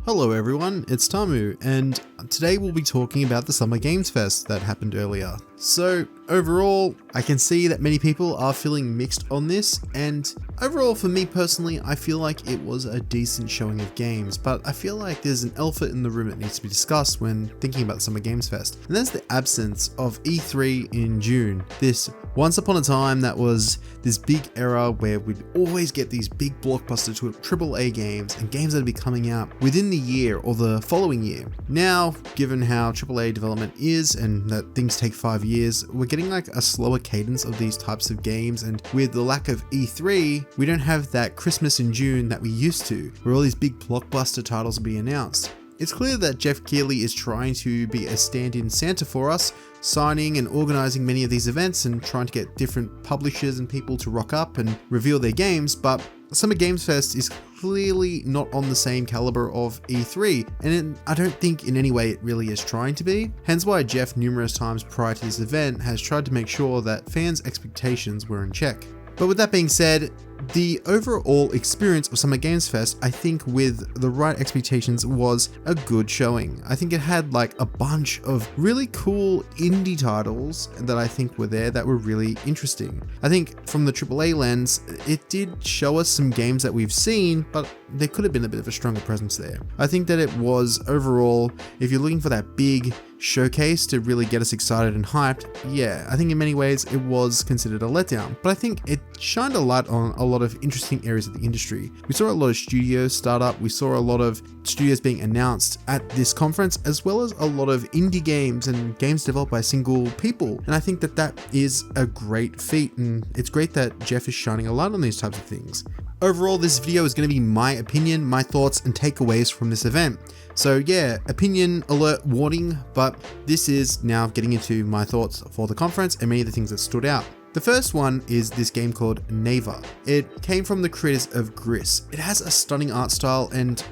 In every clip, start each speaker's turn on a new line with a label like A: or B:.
A: Hello everyone, it's Tarrmu, and today we'll be talking about the Summer Games Fest that happened earlier. So overall, I can see that many people are feeling mixed on this, and overall for me personally, I feel like it was a decent showing of games, but I feel like there's an elephant in the room that needs to be discussed when thinking about the Summer Games Fest, and that's the absence of E3 in June. This once upon a time that was this big era where we'd always get these big blockbuster AAA games and games that would be coming out within the year or the following year. Now, given how AAA development is and that things take 5 years, we're getting like a slower cadence of these types of games, and with the lack of E3, we don't have that Christmas in June that we used to, where all these big blockbuster titles will be announced. It's clear that Jeff Keighley is trying to be a stand-in Santa for us, signing and organizing many of these events and trying to get different publishers and people to rock up and reveal their games, but Summer Games Fest is clearly not on the same caliber of E3, and I don't think in any way it really is trying to be. Hence why Jeff numerous times prior to this event has tried to make sure that fans' expectations were in check. But with that being said, the overall experience of Summer Games Fest, I think with the right expectations, was a good showing. I think it had like a bunch of really cool indie titles that I think were there that were really interesting. I think from the AAA lens, it did show us some games that we've seen, but there could have been a bit of a stronger presence there. I think that it was overall, if you're looking for that big showcase to really get us excited and hyped, yeah, I think in many ways it was considered a letdown, but I think it shined a light on a lot of interesting areas of the industry. We saw a lot of studios start up, we saw a lot of studios being announced at this conference, as well as a lot of indie games and games developed by single people, and I think that that is a great feat, and it's great that Jeff is shining a light on these types of things. Overall, this video is going to be my opinion, my thoughts and takeaways from this event. So yeah, opinion alert warning, but this is now getting into my thoughts for the conference and many of the things that stood out. The first one is this game called Neva. It came from the creators of Gris. It has a stunning art style and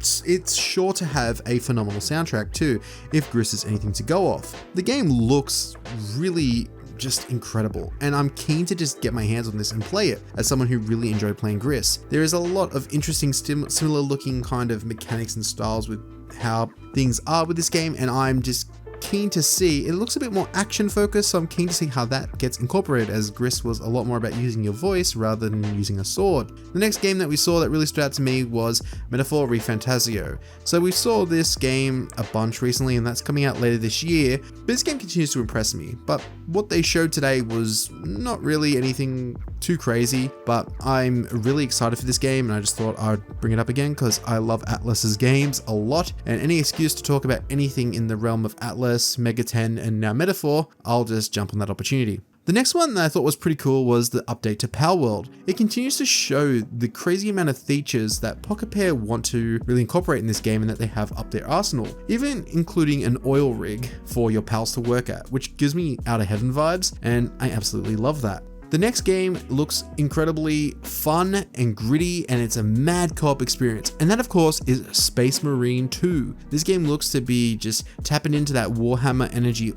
A: it's sure to have a phenomenal soundtrack too, if Gris is anything to go off. The game looks really just incredible, and I'm keen to just get my hands on this and play it as someone who really enjoyed playing Gris. There is a lot of interesting similar looking kind of mechanics and styles with how things are with this game, and I'm just keen to see. It looks a bit more action focused, so I'm keen to see how that gets incorporated, as Gris was a lot more about using your voice rather than using a sword. The next game that we saw that really stood out to me was Metaphor Refantasio. So we saw this game a bunch recently, and that's coming out later this year, but this game continues to impress me. But what they showed today was not really anything too crazy, but I'm really excited for this game, and I just thought I'd bring it up again because I love Atlus's games a lot, and any excuse to talk about anything in the realm of Atlus, Mega 10 and now Metaphor, I'll just jump on that opportunity. The next one that I thought was pretty cool was the update to Power World. It continues to show the crazy amount of features that Pocket Pair want to really incorporate in this game and that they have up their arsenal, even including an oil rig for your pals to work at, which gives me Out of Heaven vibes, and I absolutely love that. The next game looks incredibly fun and gritty, and it's a mad co-op experience. And that of course is Space Marine 2. This game looks to be just tapping into that Warhammer energy,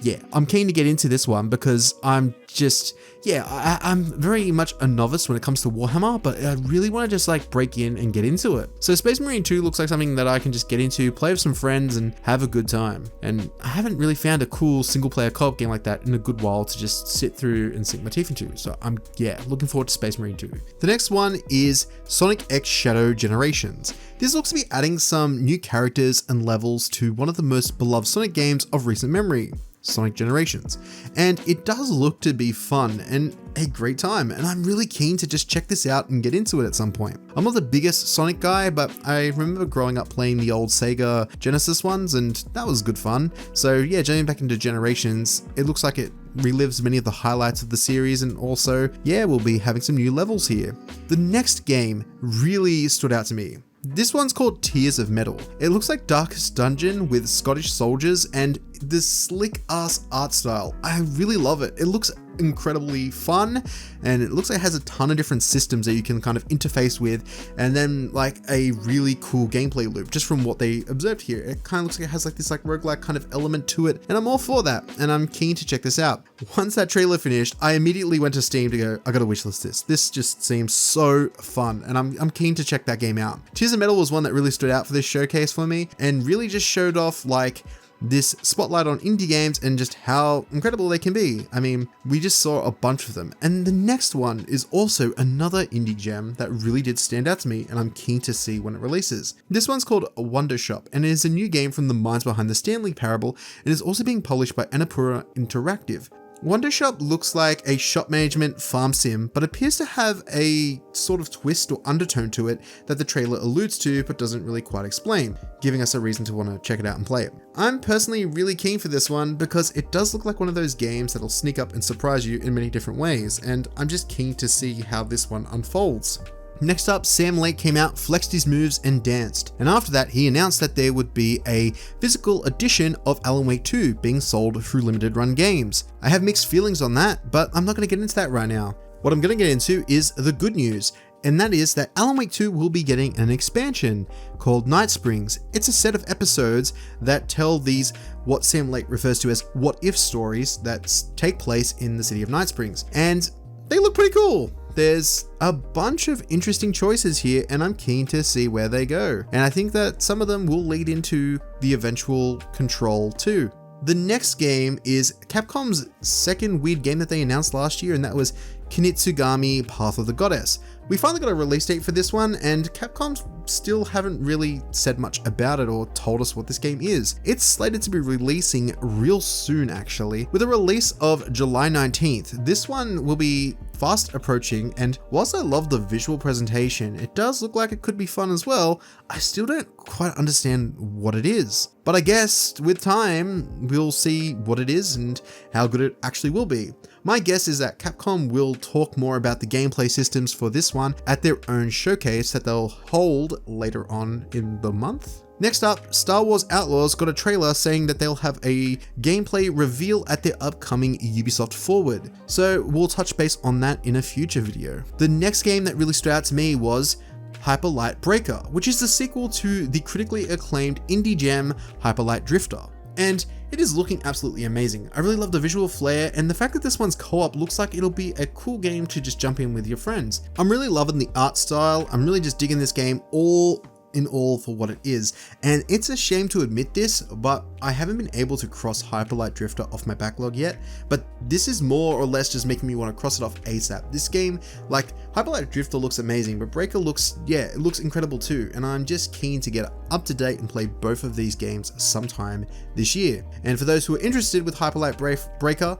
A: yeah, I'm keen to get into this one because I'm very much a novice when it comes to Warhammer, but I really want to just like break in and get into it. So Space Marine 2 looks like something that I can just get into, play with some friends and have a good time. And I haven't really found a cool single player co-op game like that in a good while to just sit through and sink my teeth into. So I'm looking forward to Space Marine 2. The next one is Sonic X Shadow Generations. This looks to be adding some new characters and levels to one of the most beloved Sonic games of recent memory, Sonic Generations, and it does look to be fun and a great time, and I'm really keen to just check this out and get into it at some point. I'm not the biggest Sonic guy, but I remember growing up playing the old Sega Genesis ones, and that was good fun. So yeah, jumping back into Generations, it looks like it relives many of the highlights of the series, and also, yeah, we'll be having some new levels here. The next game really stood out to me. This one's called Tears of Metal. It looks like Darkest Dungeon with Scottish soldiers and this slick ass art style. I really love it. It looks incredibly fun, and it looks like it has a ton of different systems that you can kind of interface with, and then like a really cool gameplay loop just from what they observed here. It kind of looks like it has like this like roguelike kind of element to it, and I'm all for that, and I'm keen to check this out. Once that trailer finished, I immediately went to Steam to go, I gotta wishlist this. This just seems so fun, and I'm keen to check that game out. Tears of Metal was one that really stood out for this showcase for me, and really just showed off like this spotlight on indie games and just how incredible they can be. I mean, we just saw a bunch of them. And the next one is also another indie gem that really did stand out to me, and I'm keen to see when it releases. This one's called Wonder Shop, and it is a new game from the minds behind the Stanley Parable, and is also being published by Annapurna Interactive. Wonder Shop looks like a shop management farm sim, but appears to have a sort of twist or undertone to it that the trailer alludes to but doesn't really quite explain, giving us a reason to want to check it out and play it. I'm personally really keen for this one because it does look like one of those games that'll sneak up and surprise you in many different ways, and I'm just keen to see how this one unfolds. Next up, Sam Lake came out, flexed his moves, and danced. And after that, he announced that there would be a physical edition of Alan Wake 2 being sold through limited run games. I have mixed feelings on that, but I'm not going to get into that right now. What I'm going to get into is the good news, and that is that Alan Wake 2 will be getting an expansion called Night Springs. It's a set of episodes that tell these, what Sam Lake refers to as what-if stories that take place in the city of Night Springs. And they look pretty cool. There's a bunch of interesting choices here, and I'm keen to see where they go. And I think that some of them will lead into the eventual Control 2. The next game is Capcom's second weird game that they announced last year, and that was Kinitsugami Path of the Goddess. We finally got a release date for this one, and Capcom still haven't really said much about it or told us what this game is. It's slated to be releasing real soon, actually, with a release of July 19th. This one will be fast approaching, and whilst I love the visual presentation, it does look like it could be fun as well. I still don't quite understand what it is. But I guess with time, we'll see what it is and how good it actually will be. My guess is that Capcom will talk more about the gameplay systems for this one at their own showcase that they'll hold later on in the month. Next up, Star Wars Outlaws got a trailer saying that they'll have a gameplay reveal at their upcoming Ubisoft Forward, so we'll touch base on that in a future video. The next game that really stood out to me was Hyper Light Breaker, which is the sequel to the critically acclaimed indie gem Hyper Light Drifter. And it is looking absolutely amazing. I really love the visual flair, and the fact that this one's co-op looks like it'll be a cool game to just jump in with your friends. I'm really loving the art style. I'm really just digging this game all in all for what it is, and it's a shame to admit this, but I haven't been able to cross Hyper Light Drifter off my backlog yet, but this is more or less just making me want to cross it off ASAP. This game, like, Hyper Light Drifter looks amazing, but Breaker looks, yeah, it looks incredible too, and I'm just keen to get up to date and play both of these games sometime this year. And for those who are interested with Hyper Light Breaker,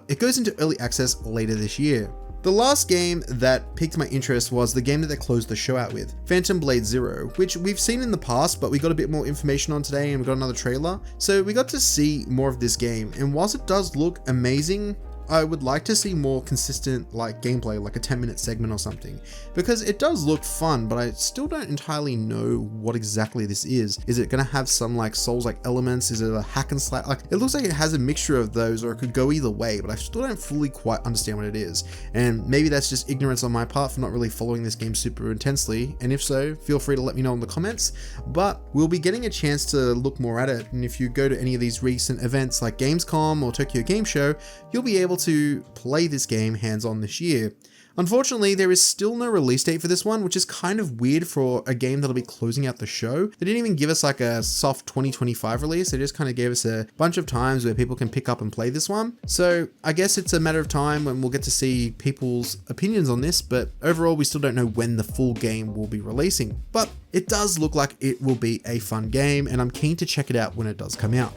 A: it goes into early access later this year. The last game that piqued my interest was the game that they closed the show out with, Phantom Blade Zero, which we've seen in the past, but we got a bit more information on today and we got another trailer. So we got to see more of this game, and whilst it does look amazing, I would like to see more consistent like gameplay, like a 10-minute segment or something, because it does look fun, but I still don't entirely know what exactly this is. Is it going to have some like Souls-like elements? Is it a hack and slash? Like, it looks like it has a mixture of those, or it could go either way, but I still don't fully quite understand what it is. And maybe that's just ignorance on my part for not really following this game super intensely, and if so, feel free to let me know in the comments. But we'll be getting a chance to look more at it, and if you go to any of these recent events like Gamescom or Tokyo Game Show, you'll be able to play this game hands-on this year. Unfortunately, there is still no release date for this one, which is kind of weird for a game that'll be closing out the show. They didn't even give us like a soft 2025 release. They just kind of gave us a bunch of times where people can pick up and play this one. So I guess it's a matter of time when we'll get to see people's opinions on this, but overall we still don't know when the full game will be releasing. But it does look like it will be a fun game, and I'm keen to check it out when it does come out.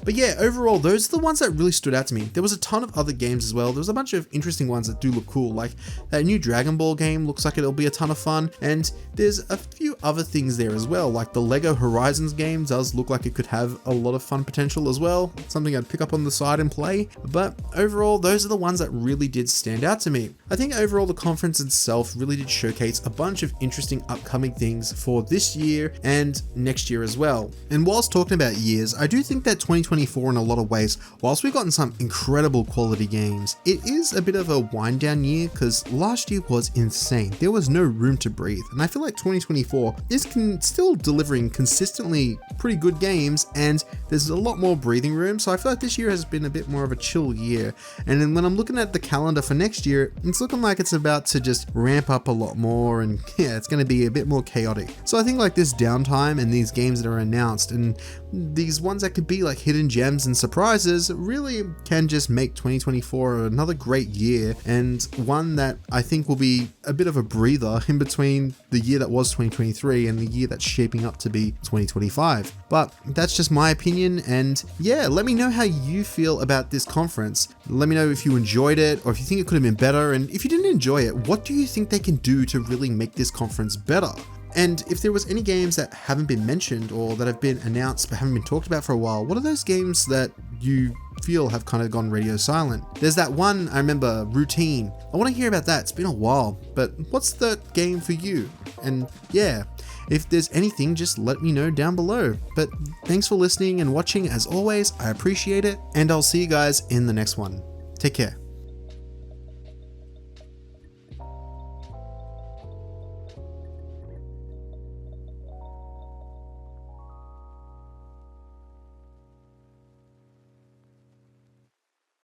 A: But yeah, overall, those are the ones that really stood out to me. There was a ton of other games as well. There was a bunch of interesting ones that do look cool, like that new Dragon Ball game looks like it'll be a ton of fun, and there's a few other things there as well, like the Lego Horizons game does look like it could have a lot of fun potential as well, something I'd pick up on the side and play, but overall those are the ones that really did stand out to me. I think overall the conference itself really did showcase a bunch of interesting upcoming things for this year and next year as well. And whilst talking about years, I do think that 2024 in a lot of ways, whilst we've gotten some incredible quality games, it is a bit of a wind down year because last year was insane. There was no room to breathe, and I feel like 2024 is still delivering consistently pretty good games, and there's a lot more breathing room, so I feel like this year has been a bit more of a chill year. And then when I'm looking at the calendar for next year, it's looking like it's about to just ramp up a lot more, and yeah, it's going to be a bit more chaotic. So I think like this downtime and these games that are announced and these ones that could be like hidden gems and surprises really can just make 2024 another great year, and one that I think will be a bit of a breather in between the year that was 2023 and the year that's shaping up to be 2025. But that's just my opinion, and yeah, let me know how you feel about this conference. Let me know if you enjoyed it or if you think it could have been better, and if you didn't enjoy it, what do you think they can do to really make this conference better? And if there was any games that haven't been mentioned or that have been announced but haven't been talked about for a while, what are those games that you feel have kind of gone radio silent? There's that one, I remember, Routine. I want to hear about that. It's been a while, but what's that game for you? And yeah, if there's anything, just let me know down below. But thanks for listening and watching as always. I appreciate it, and I'll see you guys in the next one. Take care.